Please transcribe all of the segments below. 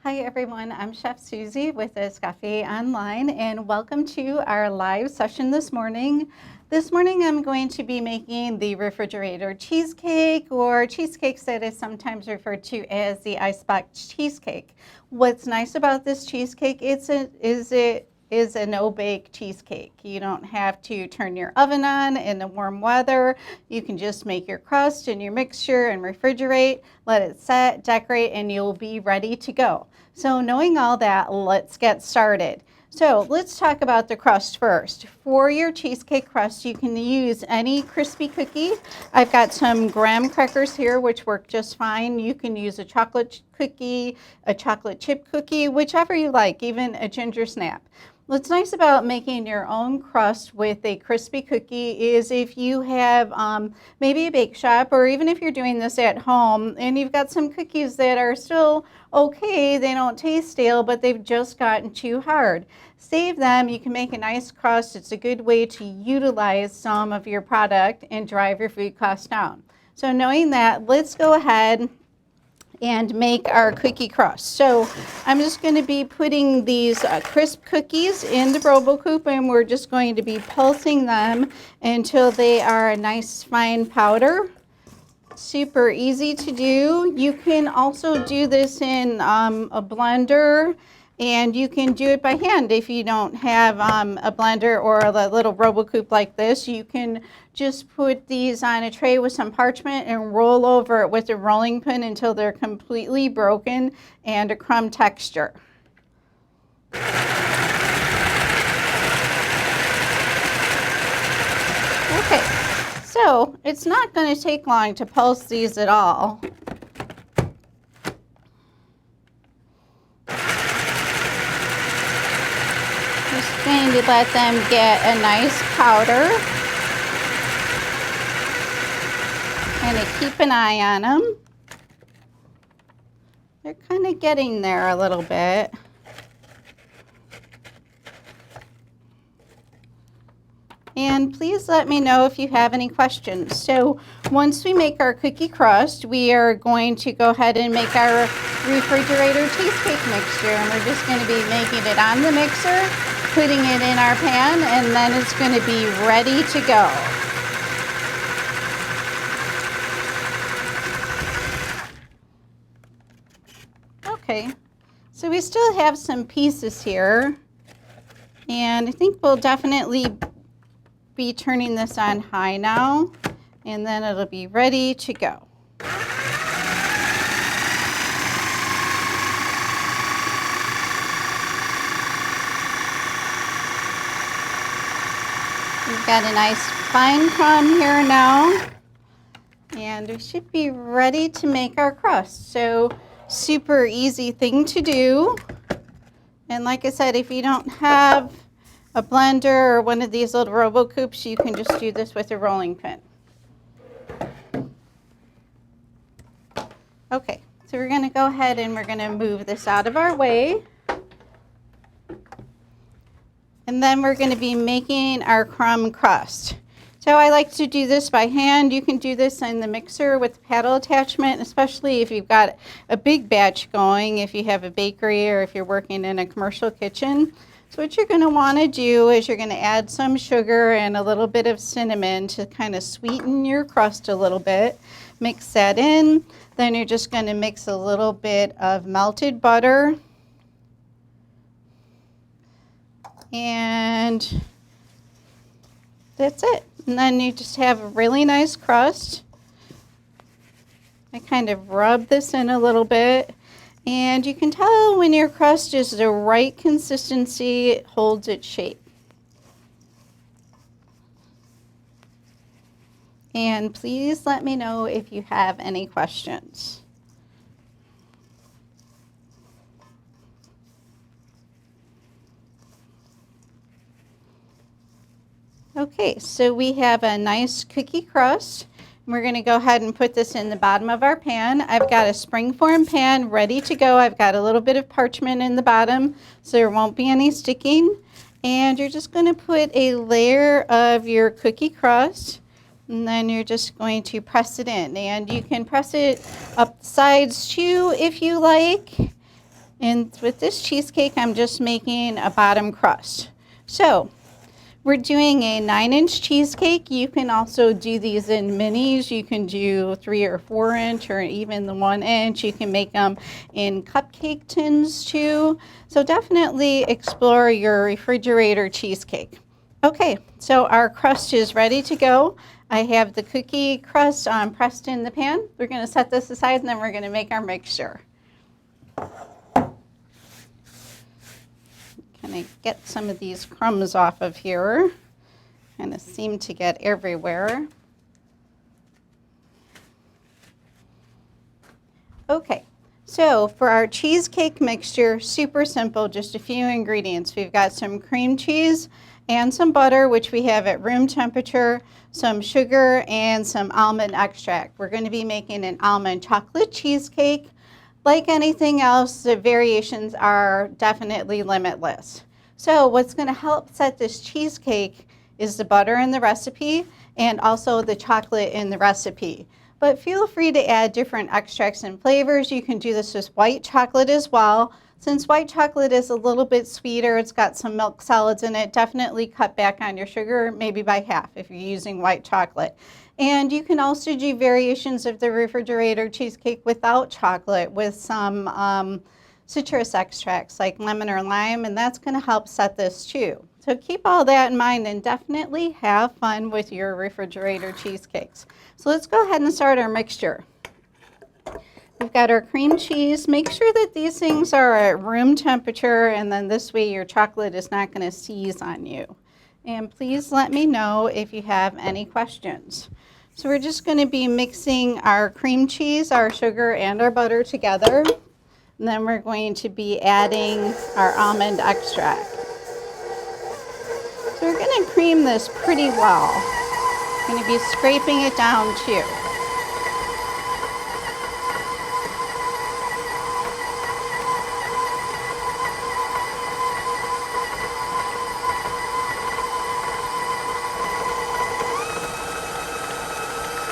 Hi everyone, I'm Chef Susie with Escoffier Online and welcome to our live session this morning. This morning I'm going to be making the refrigerator cheesecake, or cheesecakes that is sometimes referred to as the icebox cheesecake. What's nice about this cheesecake is it is a no-bake cheesecake. You don't have to turn your oven on in the warm weather. You can just make your crust and your mixture and refrigerate, let it set, decorate, and you'll be ready to go. So knowing all that, let's get started. So let's talk about the crust first. For your cheesecake crust, you can use any crispy cookie. I've got some graham crackers here, which work just fine. You can use a chocolate cookie, a chocolate chip cookie, whichever you like, even a ginger snap. What's nice about making your own crust with a crispy cookie is if you have maybe a bake shop, or even if you're doing this at home and you've got some cookies that are still okay, they don't taste stale, but they've just gotten too hard. Save them, you can make a nice crust. It's a good way to utilize some of your product and drive your food costs down. So knowing that, let's go ahead and make our cookie crust. So I'm just going to be putting these crisp cookies in the RoboCoupe, and we're just going to be pulsing them until they are a nice fine powder. Super easy to do. You can also do this in a blender, and you can do it by hand if you don't have a blender or a little RoboCoupe like this. You can just put these on a tray with some parchment and roll over it with a rolling pin until they're completely broken and a crumb texture. Okay, so it's not going to take long to pulse these at all. Just going to let them get a nice powder. Kind of keep an eye on them. They're kind of getting there a little bit. And please let me know if you have any questions. So once we make our cookie crust, we are going to go ahead and make our refrigerator cheesecake mixture. And we're just going to be making it on the mixer, putting it in our pan, and then it's going to be ready to go. Okay, so we still have some pieces here, and I think we'll definitely be turning this on high now, and then it'll be ready to go. We've got a nice fine crumb here now, and we should be ready to make our crust. So super easy thing to do. And like I said, if you don't have a blender or one of these little RoboCoupes, you can just do this with a rolling pin. Okay, so we're going to go ahead and we're going to move this out of our way. And then we're going to be making our crumb crust. So I like to do this by hand. You can do this in the mixer with the paddle attachment, especially if you've got a big batch going, if you have a bakery or if you're working in a commercial kitchen. So what you're going to want to do is you're going to add some sugar and a little bit of cinnamon to kind of sweeten your crust a little bit. Mix that in. Then you're just going to mix a little bit of melted butter. And that's it. And then you just have a really nice crust. I kind of rub this in a little bit. And you can tell when your crust is the right consistency, it holds its shape. And please let me know if you have any questions. Okay, so we have a nice cookie crust. We're going to go ahead and put this in the bottom of our pan. I've got a springform pan ready to go. I've got a little bit of parchment in the bottom so there won't be any sticking. And you're just going to put a layer of your cookie crust, and then you're just going to press it in. And you can press it up the sides too if you like. And with this cheesecake, I'm just making a bottom crust. So we're doing a 9-inch cheesecake. You can also do these in minis. You can do 3 or 4 inch or even the 1 inch. You can make them in cupcake tins too. So definitely explore your refrigerator cheesecake. Okay, so our crust is ready to go. I have the cookie crust pressed in the pan. We're going to set this aside and then we're going to make our mixture. Kind of get some of these crumbs off of here. Kind of seem to get everywhere. Okay, so for our cheesecake mixture, super simple, just a few ingredients. We've got some cream cheese and some butter, which we have at room temperature, some sugar, and some almond extract. We're going to be making an almond chocolate cheesecake. Like anything else, the variations are definitely limitless. So what's going to help set this cheesecake is the butter in the recipe and also the chocolate in the recipe. But feel free to add different extracts and flavors. You can do this with white chocolate as well. Since white chocolate is a little bit sweeter, it's got some milk solids in it, definitely cut back on your sugar, maybe by half if you're using white chocolate. And you can also do variations of the refrigerator cheesecake without chocolate with some citrus extracts like lemon or lime, and that's going to help set this too. So keep all that in mind and definitely have fun with your refrigerator cheesecakes. So let's go ahead and start our mixture. We've got our cream cheese. Make sure that these things are at room temperature, and then this way your chocolate is not going to seize on you. And please let me know if you have any questions. So we're just going to be mixing our cream cheese, our sugar, and our butter together. And then we're going to be adding our almond extract. So we're going to cream this pretty well. We're going to be scraping it down too.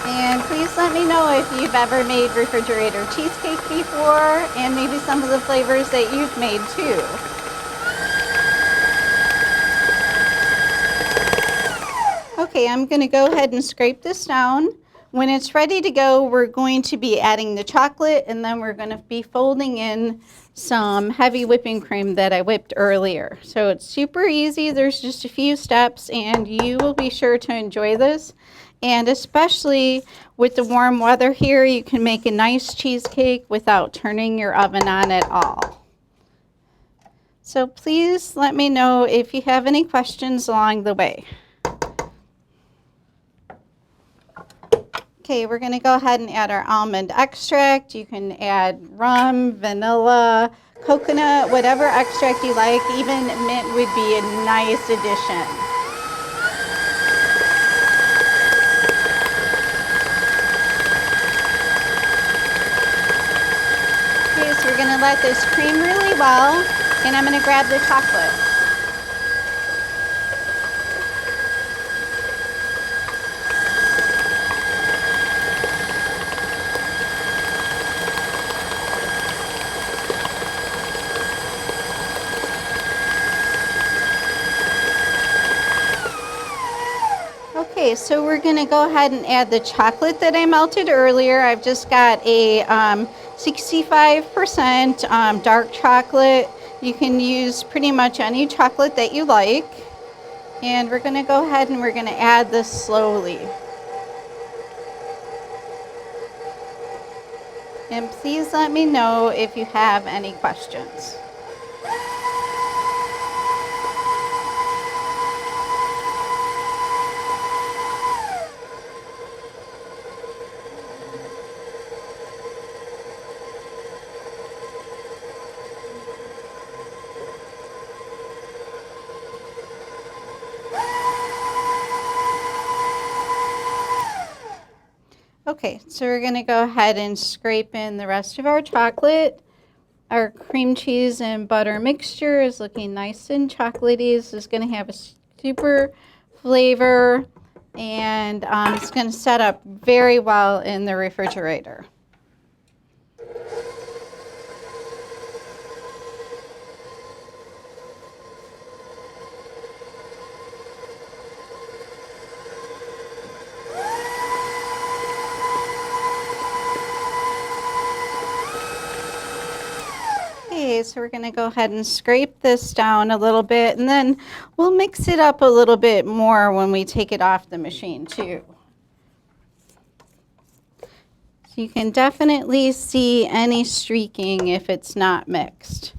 And please let me know if you've ever made refrigerator cheesecake before and maybe some of the flavors that you've made too. Okay, I'm going to go ahead and scrape this down. When it's ready to go, we're going to be adding the chocolate and then we're going to be folding in some heavy whipping cream that I whipped earlier. So it's super easy. There's just a few steps and you will be sure to enjoy this. And especially with the warm weather here, you can make a nice cheesecake without turning your oven on at all. So please let me know if you have any questions along the way. Okay, we're going to go ahead and add our almond extract. You can add rum, vanilla, coconut, whatever extract you like. Even mint would be a nice addition. Okay, so we're going to let this cream really well, and I'm going to grab the chocolate. Okay, so we're going to go ahead and add the chocolate that I melted earlier. I've just got a 65% dark chocolate. You can use pretty much any chocolate that you like. And we're going to go ahead and we're going to add this slowly. And please let me know if you have any questions. Okay, so we're going to go ahead and scrape in the rest of our chocolate. Our cream cheese and butter mixture is looking nice and chocolatey. This is going to have a super flavor, and it's going to set up very well in the refrigerator. Okay, so we're going to go ahead and scrape this down a little bit, and then we'll mix it up a little bit more when we take it off the machine too. So you can definitely see any streaking if it's not mixed.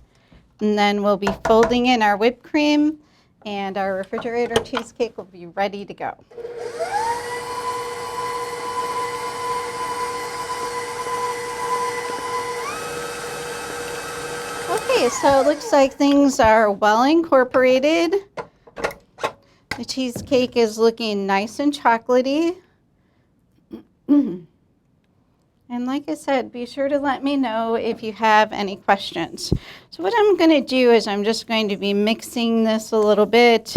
And then we'll be folding in our whipped cream, and our refrigerator cheesecake will be ready to go. Okay, so it looks like things are well incorporated. The cheesecake is looking nice and chocolatey. And like I said, be sure to let me know if you have any questions. So what I'm going to do is I'm just going to be mixing this a little bit.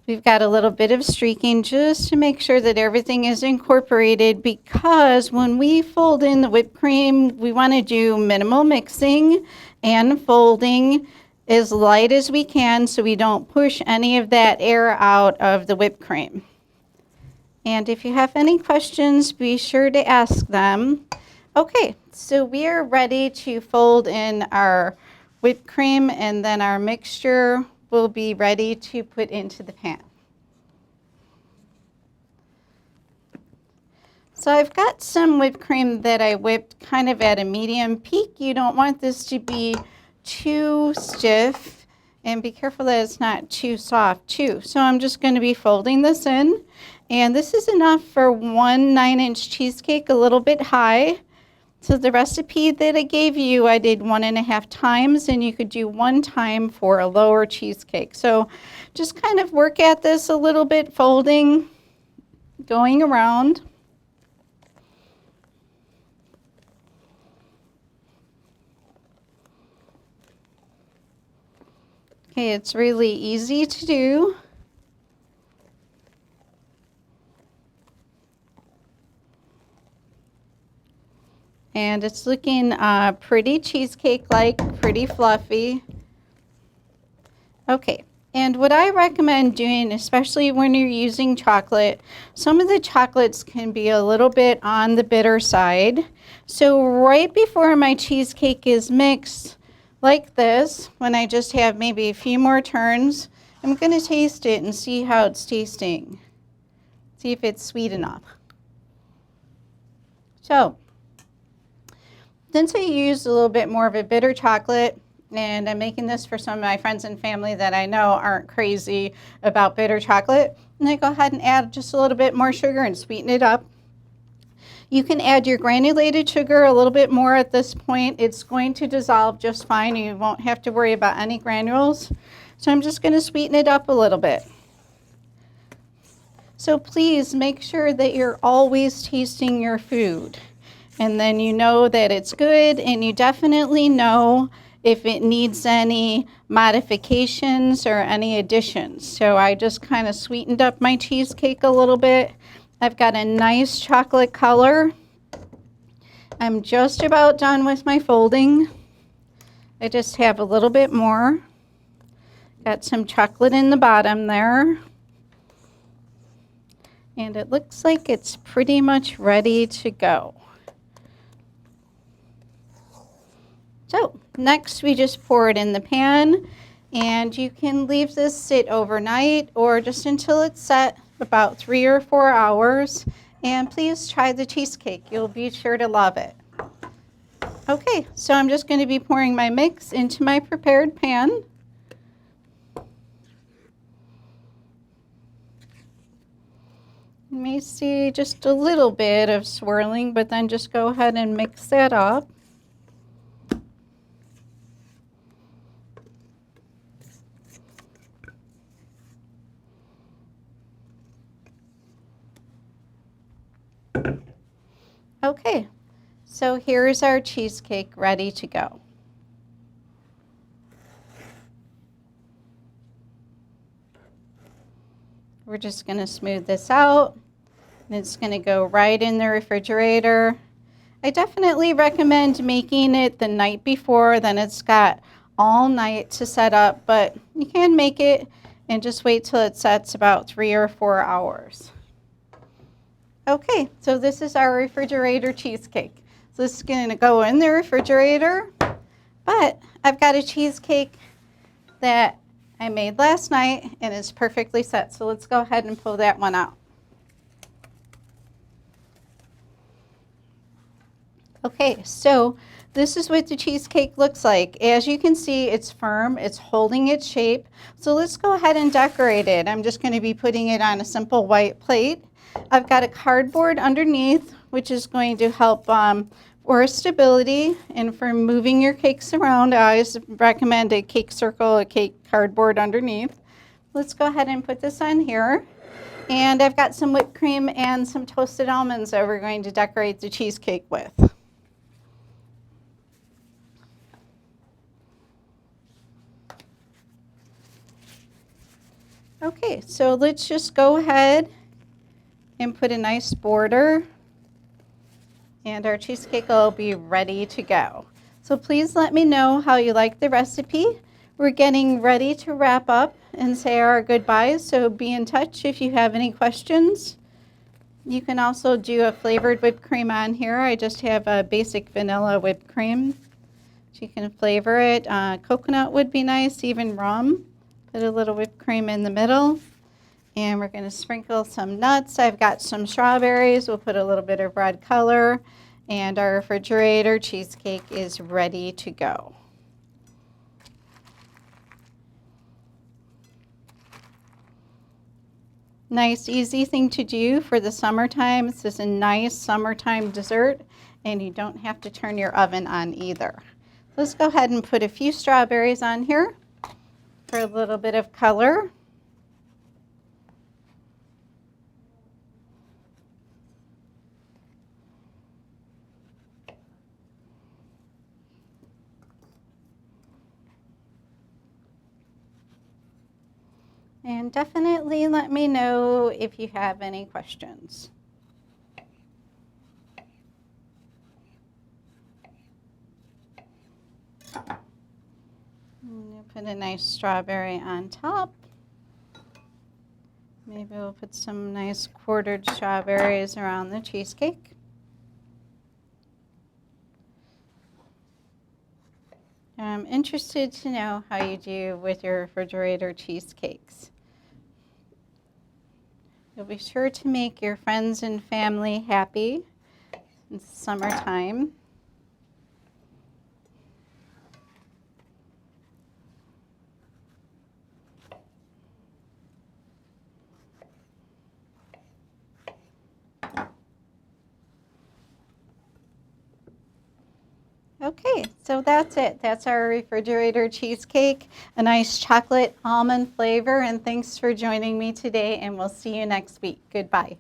We've got a little bit of streaking just to make sure that everything is incorporated, because when we fold in the whipped cream, we want to do minimal mixing and folding as light as we can so we don't push any of that air out of the whipped cream. And if you have any questions, be sure to ask them. Okay, so we are ready to fold in our whipped cream, and then our mixture will be ready to put into the pan. So I've got some whipped cream that I whipped kind of at a medium peak. You don't want this to be too stiff, and be careful that it's not too soft too. So I'm just going to be folding this in, and this is enough for 1 9-inch cheesecake, a little bit high. So the recipe that I gave you, I did 1.5 times, and you could do 1 time for a lower cheesecake. So just kind of work at this a little bit, folding, going around. Okay, it's really easy to do. And it's looking pretty cheesecake-like, pretty fluffy. Okay, and what I recommend doing, especially when you're using chocolate, some of the chocolates can be a little bit on the bitter side. So right before my cheesecake is mixed, like this, when I just have maybe a few more turns, I'm going to taste it and see how it's tasting. See if it's sweet enough. So, since I used a little bit more of a bitter chocolate, and I'm making this for some of my friends and family that I know aren't crazy about bitter chocolate, and I go ahead and add just a little bit more sugar and sweeten it up. You can add your granulated sugar a little bit more at this point. It's going to dissolve just fine. You won't have to worry about any granules. So I'm just going to sweeten it up a little bit. So please make sure that you're always tasting your food. And then you know that it's good, and you definitely know if it needs any modifications or any additions. So I just kind of sweetened up my cheesecake a little bit. I've got a nice chocolate color. I'm just about done with my folding. I just have a little bit more. Got some chocolate in the bottom there. And it looks like it's pretty much ready to go. So next we just pour it in the pan, and you can leave this sit overnight or just until it's set, about 3 or 4 hours. And please try the cheesecake. You'll be sure to love it. Okay, so I'm just going to be pouring my mix into my prepared pan. You may see just a little bit of swirling, but then just go ahead and mix that up. Okay, so here's our cheesecake ready to go. We're just going to smooth this out, and it's going to go right in the refrigerator. I definitely recommend making it the night before, then it's got all night to set up, but you can make it and just wait till it sets about 3 or 4 hours. Okay, so this is our refrigerator cheesecake. So this is going to go in the refrigerator But I've got a cheesecake that I made last night and it's perfectly set. So let's go ahead and pull that one out. Okay, so this is what the cheesecake looks like. As you can see, it's firm, it's holding its shape. So let's go ahead and decorate it. I'm just going to be putting it on a simple white plate. I've got a cardboard underneath, which is going to help for stability and for moving your cakes around. I always recommend a cake circle, a cake cardboard underneath. Let's go ahead and put this on here. And I've got some whipped cream and some toasted almonds that we're going to decorate the cheesecake with. Okay, so let's just go ahead and put a nice border and our cheesecake will be ready to go. So please let me know how you like the recipe. We're getting ready to wrap up and say our goodbyes, so be in touch if you have any questions. You can also do a flavored whipped cream on here. I just have a basic vanilla whipped cream. So you can flavor it. Coconut would be nice, even rum. Put a little whipped cream in the middle. And we're going to sprinkle some nuts. I've got some strawberries. We'll put a little bit of red color. And our refrigerator cheesecake is ready to go. Nice, easy thing to do for the summertime. This is a nice summertime dessert, and you don't have to turn your oven on either. Let's go ahead and put a few strawberries on here for a little bit of color. And definitely let me know if you have any questions. Put a nice strawberry on top. Maybe we'll put some nice quartered strawberries around the cheesecake. I'm interested to know how you do with your refrigerator cheesecakes. You'll be sure to make your friends and family happy. It's summertime. Okay, so that's it. That's our refrigerator cheesecake, a nice chocolate almond flavor, and thanks for joining me today, and we'll see you next week. Goodbye.